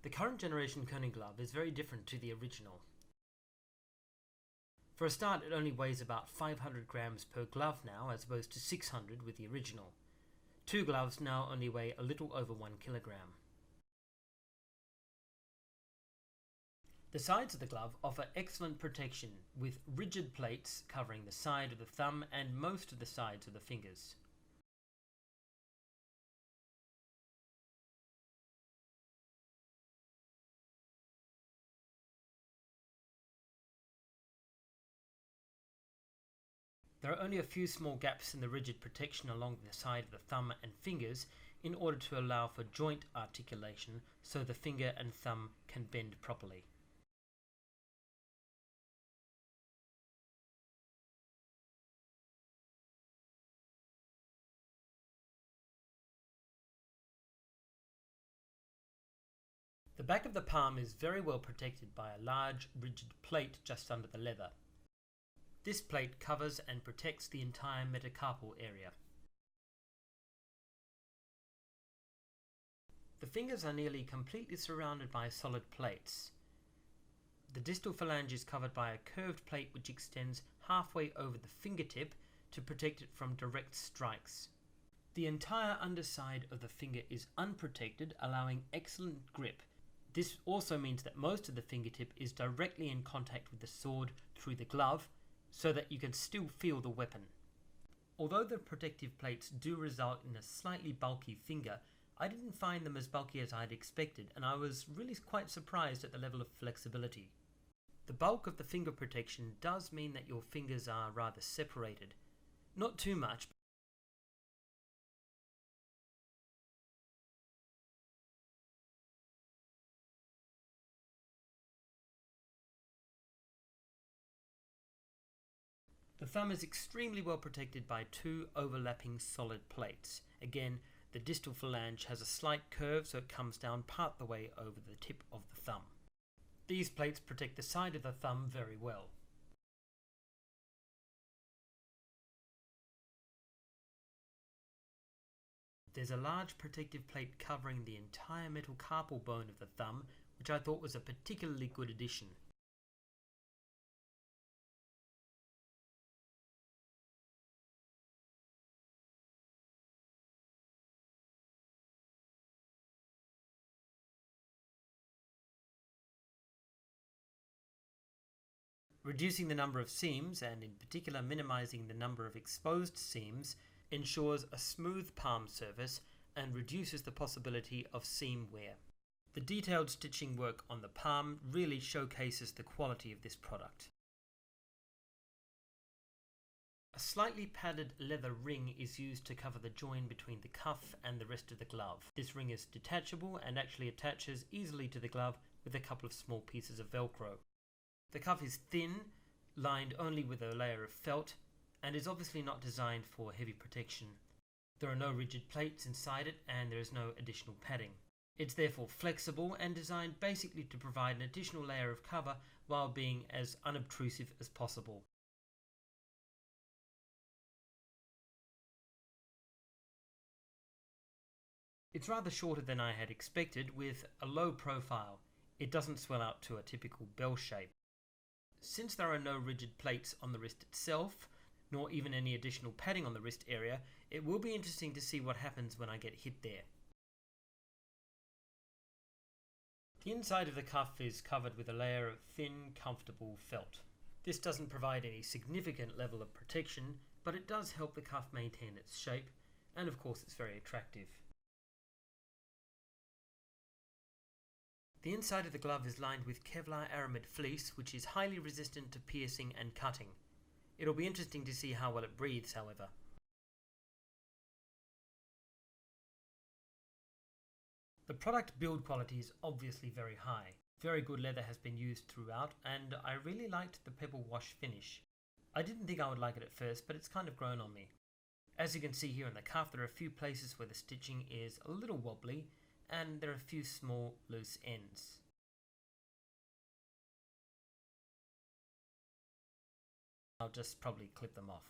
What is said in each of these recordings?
The current generation Koning Glove is very different to the original. For a start, it only weighs about 500 grams per glove now, as opposed to 600 with the original. Two gloves now only weigh a little over 1 kilogram. The sides of the glove offer excellent protection, with rigid plates covering the side of the thumb and most of the sides of the fingers. There are only a few small gaps in the rigid protection along the side of the thumb and fingers in order to allow for joint articulation so the finger and thumb can bend properly. The back of the palm is very well protected by a large rigid plate just under the leather. This plate covers and protects the entire metacarpal area. The fingers are nearly completely surrounded by solid plates. The distal phalange is covered by a curved plate which extends halfway over the fingertip to protect it from direct strikes. The entire underside of the finger is unprotected, allowing excellent grip. This also means that most of the fingertip is directly in contact with the sword through the glove, so that you can still feel the weapon. Although the protective plates do result in a slightly bulky finger, I didn't find them as bulky as I had expected, and I was really quite surprised at the level of flexibility. The bulk of the finger protection does mean that your fingers are rather separated. Not too much. The thumb is extremely well protected by two overlapping solid plates. Again, the distal phalange has a slight curve, so it comes down part the way over the tip of the thumb. These plates protect the side of the thumb very well. There's a large protective plate covering the entire metacarpal bone of the thumb, which I thought was a particularly good addition. Reducing the number of seams, and in particular minimizing the number of exposed seams, ensures a smooth palm surface and reduces the possibility of seam wear. The detailed stitching work on the palm really showcases the quality of this product. A slightly padded leather ring is used to cover the join between the cuff and the rest of the glove. This ring is detachable and actually attaches easily to the glove with a couple of small pieces of Velcro. The cuff is thin, lined only with a layer of felt, and is obviously not designed for heavy protection. There are no rigid plates inside it, and there is no additional padding. It's therefore flexible and designed basically to provide an additional layer of cover while being as unobtrusive as possible. It's rather shorter than I had expected, with a low profile. It doesn't swell out to a typical bell shape. Since there are no rigid plates on the wrist itself, nor even any additional padding on the wrist area, it will be interesting to see what happens when I get hit there. The inside of the cuff is covered with a layer of thin, comfortable felt. This doesn't provide any significant level of protection, but it does help the cuff maintain its shape, and of course it's very attractive. The inside of the glove is lined with Kevlar aramid fleece, which is highly resistant to piercing and cutting. It'll be interesting to see how well it breathes, however. The product build quality is obviously very high. Very good leather has been used throughout, and I really liked the pebble wash finish. I didn't think I would like it at first, but it's kind of grown on me. As you can see here in the cuff, there are a few places where the stitching is a little wobbly, and there are a few small loose ends. I'll just probably clip them off.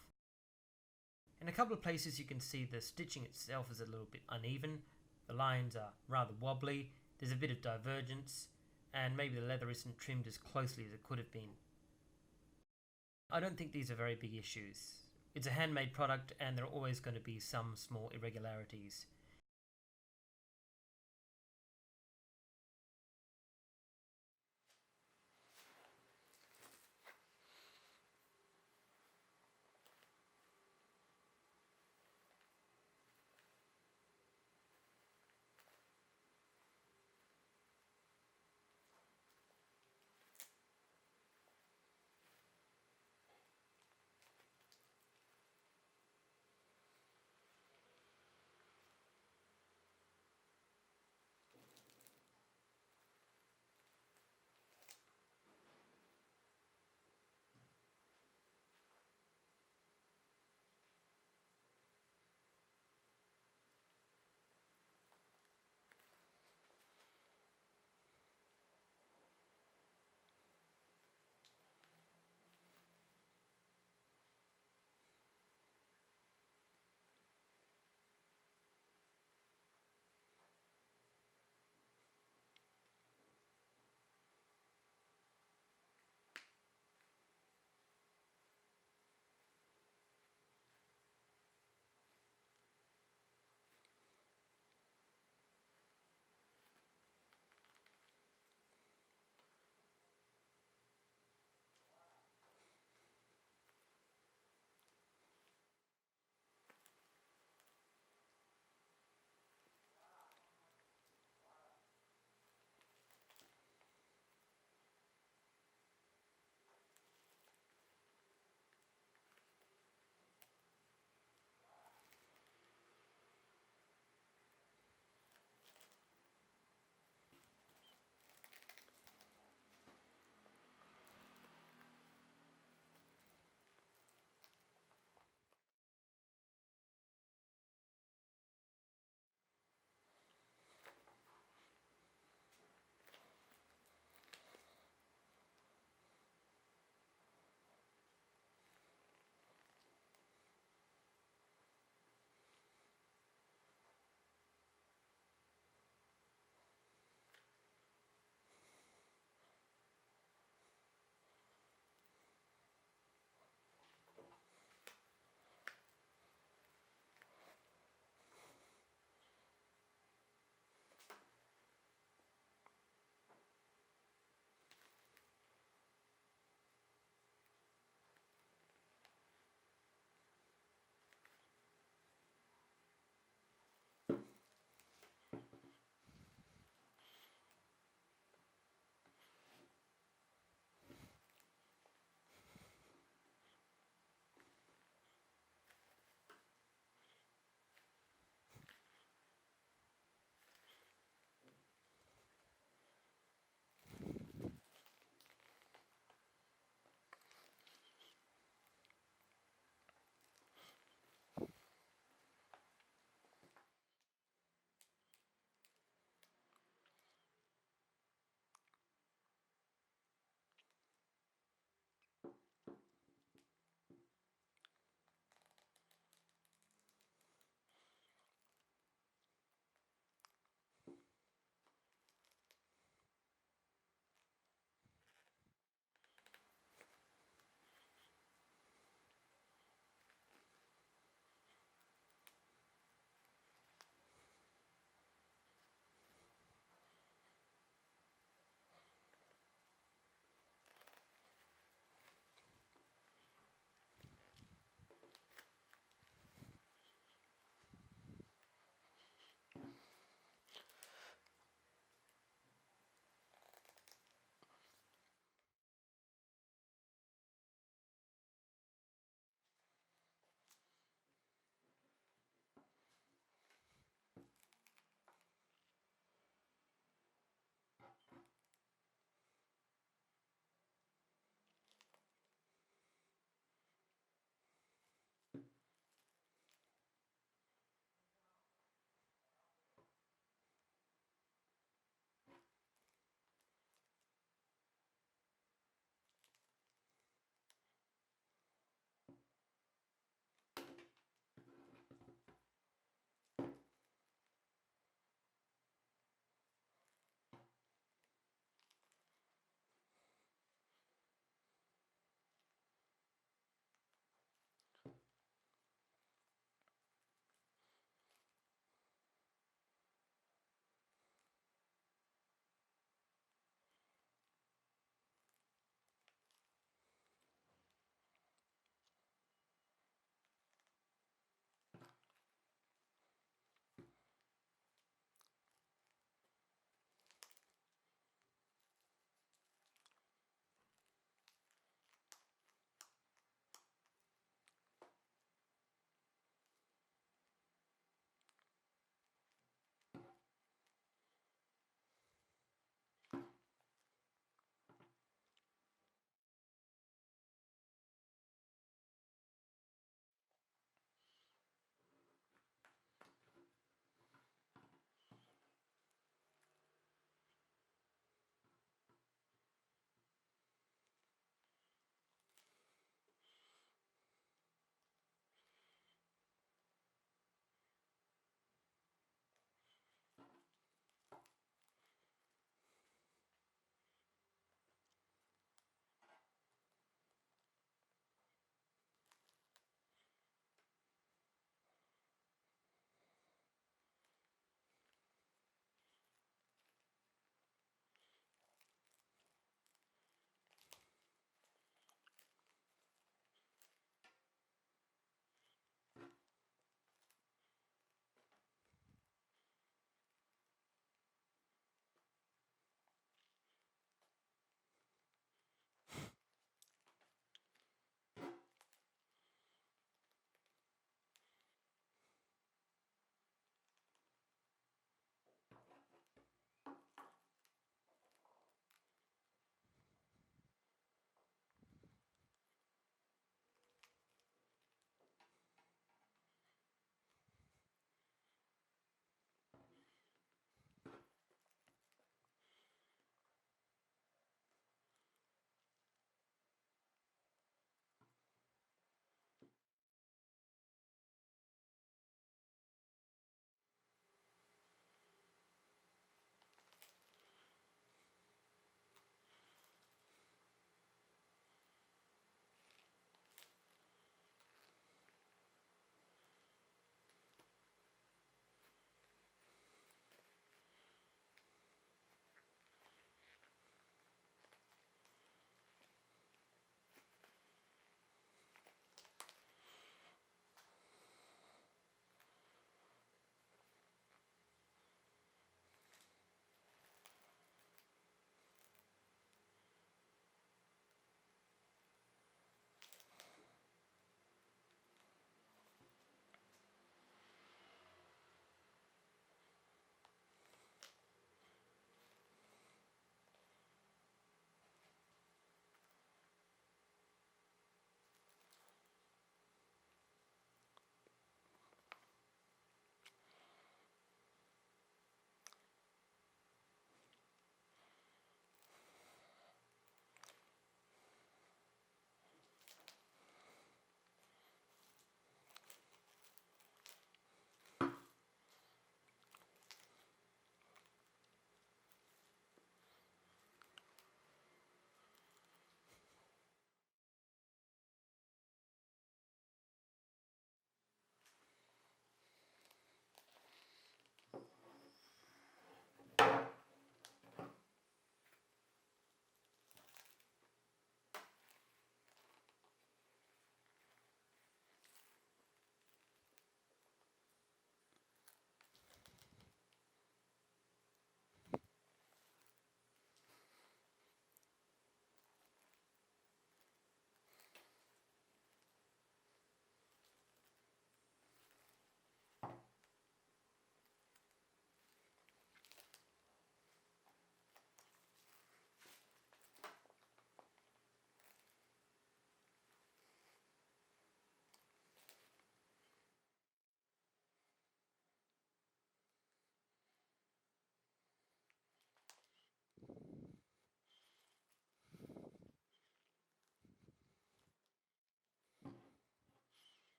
In a couple of places you can see the stitching itself is a little bit uneven. The lines are rather wobbly, there's a bit of divergence, and maybe the leather isn't trimmed as closely as it could have been. I don't think these are very big issues. It's a handmade product and there are always going to be some small irregularities.